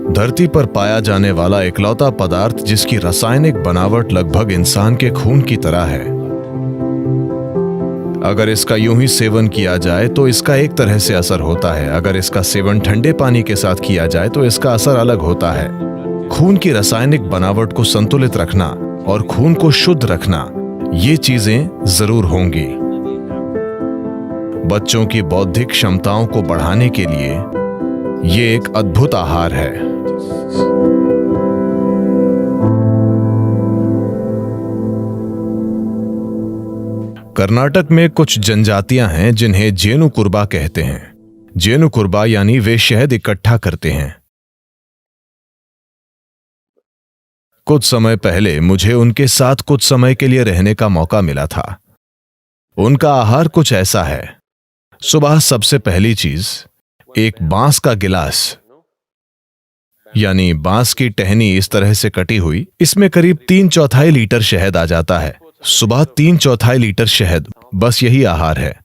धरती पर पाया जाने वाला इकलौता पदार्थ जिसकी रासायनिक बनावट लगभग इंसान के खून की तरह है। अगर इसका यूं ही सेवन किया जाए तो इसका एक तरह से असर होता है, अगर इसका सेवन ठंडे पानी के साथ किया जाए तो इसका असर अलग होता है। खून की रासायनिक बनावट को संतुलित रखना और खून को शुद्ध रखना, ये चीजें जरूर होंगी। बच्चों की बौद्धिक क्षमताओं को बढ़ाने के लिए ये एक अद्भुत आहार है। कर्नाटक में कुछ जनजातियां हैं जिन्हें जेनुकुर्बा कहते हैं। जेनुकुर्बा यानी वे शहद इकट्ठा करते हैं। कुछ समय पहले मुझे उनके साथ कुछ समय के लिए रहने का मौका मिला था। उनका आहार कुछ ऐसा है। सुबह सबसे पहली चीज एक बांस का गिलास, यानी बांस की टहनी इस तरह से कटी हुई, इसमें करीब 3/4 लीटर शहद आ जाता है। सुबह 3/4 लीटर शहद, बस यही आहार है।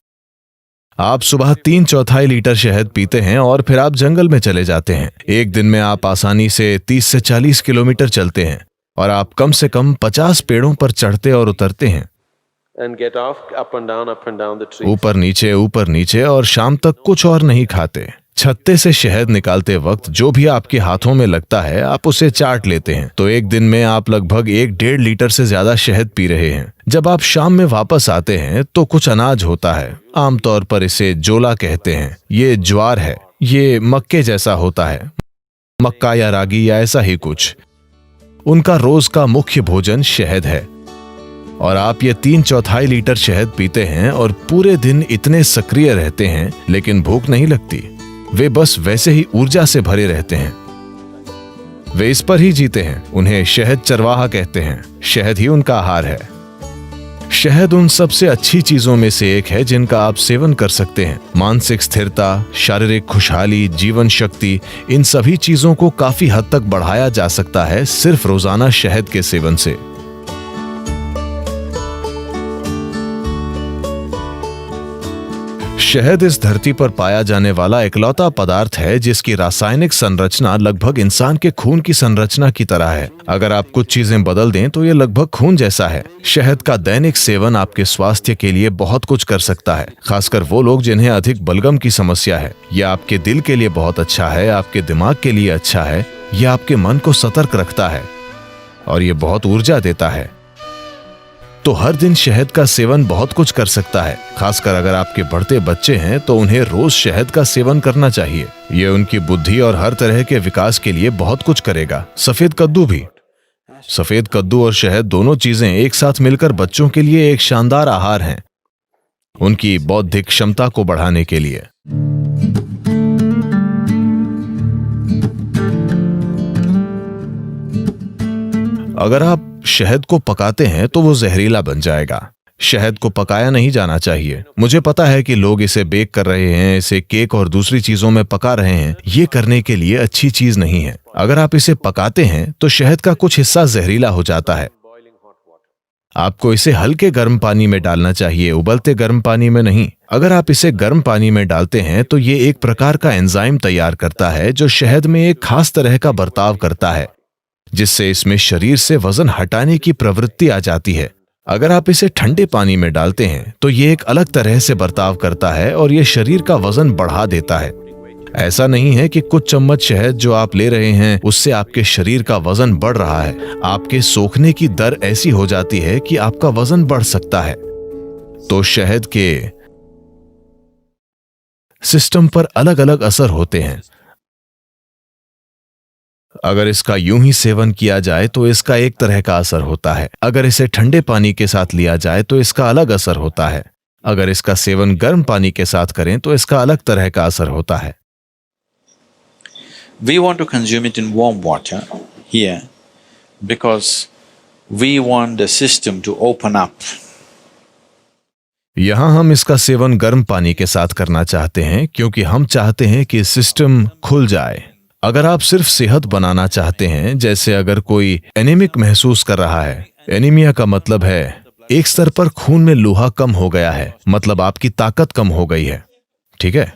आप सुबह 3/4 लीटर शहद पीते हैं और फिर आप जंगल में चले जाते हैं। एक दिन में आप आसानी से 30 से 40 किलोमीटर चलते हैं और आप कम से कम 50 पेड़ों पर चढ़ते और उतरते हैं, ऊपर नीचे, और शाम तक कुछ और नहीं खाते। छत्ते से शहद निकालते वक्त जो भी आपके हाथों में लगता है आप उसे चाट लेते हैं। तो एक दिन में आप लगभग 1-1.5 लीटर से ज्यादा शहद पी रहे हैं। जब आप शाम में वापस आते हैं तो कुछ अनाज होता है, आमतौर पर इसे जोला कहते हैं। ये ज्वार है, ये मक्के जैसा होता है, मक्का या रागी या ऐसा ही कुछ। उनका रोज का मुख्य भोजन शहद है और आप ये 3/4 लीटर शहद पीते हैं और पूरे दिन इतने सक्रिय रहते हैं, लेकिन भूख नहीं लगती। वे बस वैसे ही ऊर्जा से भरे रहते हैं। वे इस पर ही जीते हैं। उन्हें शहद चरवाहा कहते हैं। शहद ही उनका आहार है। शहद उन सबसे अच्छी चीजों में से एक है जिनका आप सेवन कर सकते हैं। मानसिक स्थिरता, शारीरिक खुशहाली, जीवन शक्ति, इन सभी चीजों को काफी हद तक बढ़ाया जा सकता है सिर्फ रोजाना शहद के सेवन से। शहद इस धरती पर पाया जाने वाला इकलौता पदार्थ है जिसकी रासायनिक संरचना लगभग इंसान के खून की संरचना की तरह है। अगर आप कुछ चीजें बदल दें तो ये लगभग खून जैसा है। शहद का दैनिक सेवन आपके स्वास्थ्य के लिए बहुत कुछ कर सकता है, खासकर वो लोग जिन्हें अधिक बलगम की समस्या है। यह आपके दिल के लिए बहुत अच्छा है, आपके दिमाग के लिए अच्छा है, यह आपके मन को सतर्क रखता है और ये बहुत ऊर्जा देता है। तो हर दिन शहद का सेवन बहुत कुछ कर सकता है। खासकर अगर आपके बढ़ते बच्चे हैं तो उन्हें रोज शहद का सेवन करना चाहिए। यह उनकी बुद्धि और हर तरह के विकास के लिए बहुत कुछ करेगा। सफेद कद्दू भी। सफेद कद्दू और शहद दोनों चीजें एक साथ मिलकर बच्चों के लिए एक शानदार आहार हैं, उनकी बौद्धिक क्षमता को बढ़ाने के लिए। अगर आप शहद को पकाते हैं तो वो जहरीला बन जाएगा। शहद को पकाया नहीं जाना चाहिए। मुझे पता है कि लोग इसे बेक कर रहे हैं, इसे केक और दूसरी चीजों में पका रहे हैं। ये करने के लिए अच्छी चीज नहीं है। अगर आप इसे पकाते हैं तो शहद का कुछ हिस्सा जहरीला हो जाता है। आपको इसे हल्के गर्म पानी में डालना चाहिए, उबलते गर्म पानी में नहीं। अगर आप इसे गर्म पानी में डालते हैं तो ये एक प्रकार का एंजाइम तैयार करता है जो शहद में एक खास तरह का बर्ताव करता है, जिससे इसमें शरीर से वजन हटाने की प्रवृत्ति आ जाती है। अगर आप इसे ठंडे पानी में डालते हैं तो ये एक अलग तरह से बर्ताव करता है और ये शरीर का वजन बढ़ा देता है। ऐसा नहीं है कि कुछ चम्मच शहद जो आप ले रहे हैं उससे आपके शरीर का वजन बढ़ रहा है। आपके सोखने की दर ऐसी हो जाती है कि आपका वजन बढ़ सकता है। तो शहद के सिस्टम पर अलग अलग असर होते हैं। अगर इसका यूं ही सेवन किया जाए तो इसका एक तरह का असर होता है। अगर इसे ठंडे पानी के साथ लिया जाए तो इसका अलग असर होता है। अगर इसका सेवन गर्म पानी के साथ करें तो इसका अलग तरह का असर होता है। We want to consume it in warm water here because we want the system to open up. यहां हम इसका सेवन गर्म पानी के साथ करना चाहते हैं क्योंकि हम चाहते हैं कि सिस्टम खुल जाए। अगर आप सिर्फ सेहत बनाना चाहते हैं, जैसे अगर कोई एनीमिक महसूस कर रहा है, एनीमिया का मतलब है एक स्तर पर खून में लोहा कम हो गया है, मतलब आपकी ताकत कम हो गई है, ठीक है?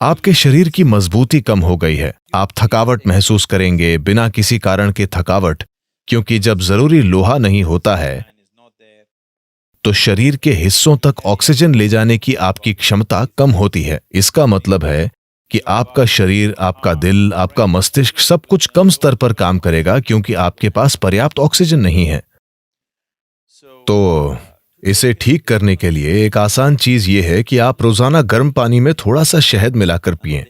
आपके शरीर की मजबूती कम हो गई है, आप थकावट महसूस करेंगे बिना किसी कारण के थकावट, क्योंकि जब जरूरी लोहा नहीं होता है तो शरीर के हिस्सों तक ऑक्सीजन ले जाने की आपकी क्षमता कम होती है। इसका मतलब है कि आपका शरीर, आपका दिल, आपका मस्तिष्क सब कुछ कम स्तर पर काम करेगा क्योंकि आपके पास पर्याप्त ऑक्सीजन नहीं है। तो इसे ठीक करने के लिए एक आसान चीज यह है कि आप रोजाना गर्म पानी में थोड़ा सा शहद मिलाकर पिएं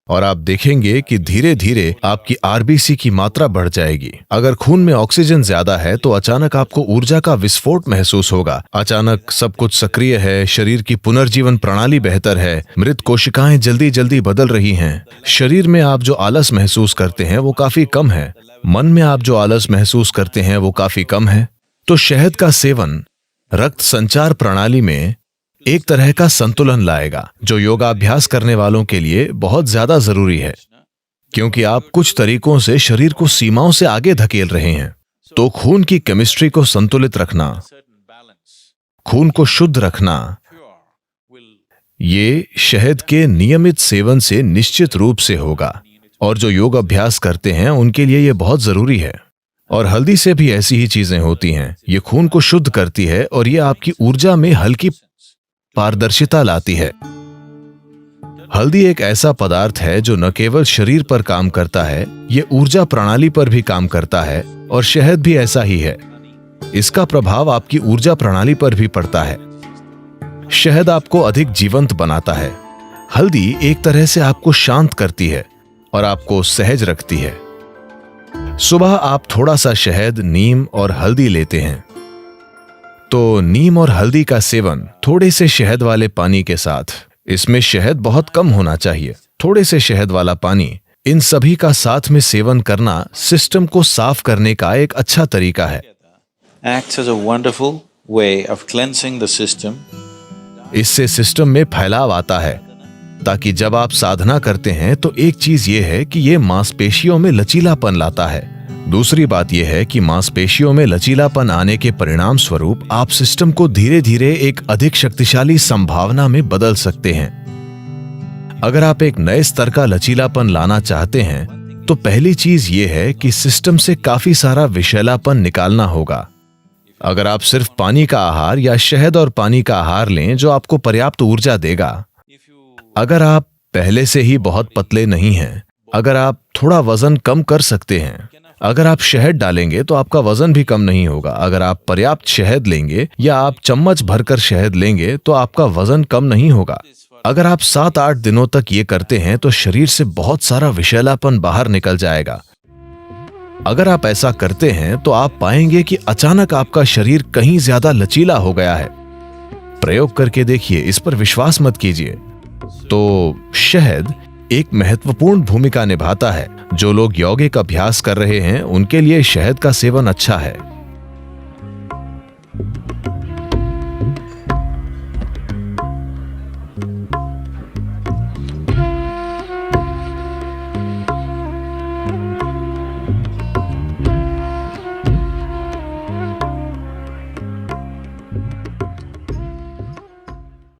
और आप देखेंगे कि धीरे धीरे आपकी आरबीसी की मात्रा बढ़ जाएगी। अगर खून में ऑक्सीजन ज्यादा है तो अचानक आपको ऊर्जा का विस्फोट महसूस होगा। अचानक सब कुछ सक्रिय है, शरीर की पुनर्जीवन प्रणाली बेहतर है, मृत कोशिकाएं जल्दी जल्दी बदल रही हैं। शरीर में आप जो आलस महसूस करते हैं वो काफी कम है, मन में आप जो आलस महसूस करते हैं वो काफी कम है। तो शहद का सेवन रक्त संचार प्रणाली में एक तरह का संतुलन लाएगा, जो योगाभ्यास करने वालों के लिए बहुत ज्यादा जरूरी है, क्योंकि आप कुछ तरीकों से शरीर को सीमाओं से आगे धकेल रहे हैं। तो खून की केमिस्ट्री को संतुलित रखना, खून को शुद्ध रखना, ये शहद के नियमित सेवन से निश्चित रूप से होगा, और जो योग अभ्यास करते हैं उनके लिए ये बहुत जरूरी है। और हल्दी से भी ऐसी ही चीजें होती हैं, ये खून को शुद्ध करती है और ये आपकी ऊर्जा में हल्की पारदर्शिता लाती है। हल्दी एक ऐसा पदार्थ है जो न केवल शरीर पर काम करता है, ये ऊर्जा प्रणाली पर भी काम करता है, और शहद भी ऐसा ही है। इसका प्रभाव आपकी ऊर्जा प्रणाली पर भी पड़ता है। शहद आपको अधिक जीवंत बनाता है। हल्दी एक तरह से आपको शांत करती है और आपको सहज रखती है। सुबह आप थोड़ा सा शहद, नीम और हल्दी लेते हैं, तो नीम और हल्दी का सेवन थोड़े से शहद वाले पानी के साथ, इसमें शहद बहुत कम होना चाहिए, थोड़े से शहद वाला पानी, इन सभी का साथ में सेवन करना सिस्टम को साफ करने का एक अच्छा तरीका है। Acts as a wonderful way of cleansing the system. इससे सिस्टम में फैलाव आता है, ताकि जब आप साधना करते हैं तो एक चीज ये है कि ये मांसपेशियों में लचीलापन लाता है। दूसरी बात यह है कि मांसपेशियों में लचीलापन आने के परिणाम स्वरूप आप सिस्टम को धीरे धीरे एक अधिक शक्तिशाली संभावना में बदल सकते हैं। अगर आप एक नए स्तर का लचीलापन लाना चाहते हैं तो पहली चीज यह है कि सिस्टम से काफी सारा विषैलापन निकालना होगा। अगर आप सिर्फ पानी का आहार या शहद और पानी का आहार लें जो आपको पर्याप्त ऊर्जा देगा, अगर आप पहले से ही बहुत पतले नहीं हैं, अगर आप थोड़ा वजन कम कर सकते हैं, अगर आप शहद डालेंगे तो आपका वजन भी कम नहीं होगा। अगर आप पर्याप्त शहद लेंगे या आप चम्मच भरकर शहद लेंगे तो आपका वजन कम नहीं होगा। अगर आप 7-8 दिनों तक ये करते हैं तो शरीर से बहुत सारा विषैलापन बाहर निकल जाएगा। अगर आप ऐसा करते हैं तो आप पाएंगे कि अचानक आपका शरीर कहीं ज्यादा लचीला हो गया है। प्रयोग करके देखिए, इस पर विश्वास मत कीजिए। तो शहद एक महत्वपूर्ण भूमिका निभाता है। जो लोग यौगिक अभ्यास कर रहे हैं उनके लिए शहद का सेवन अच्छा है।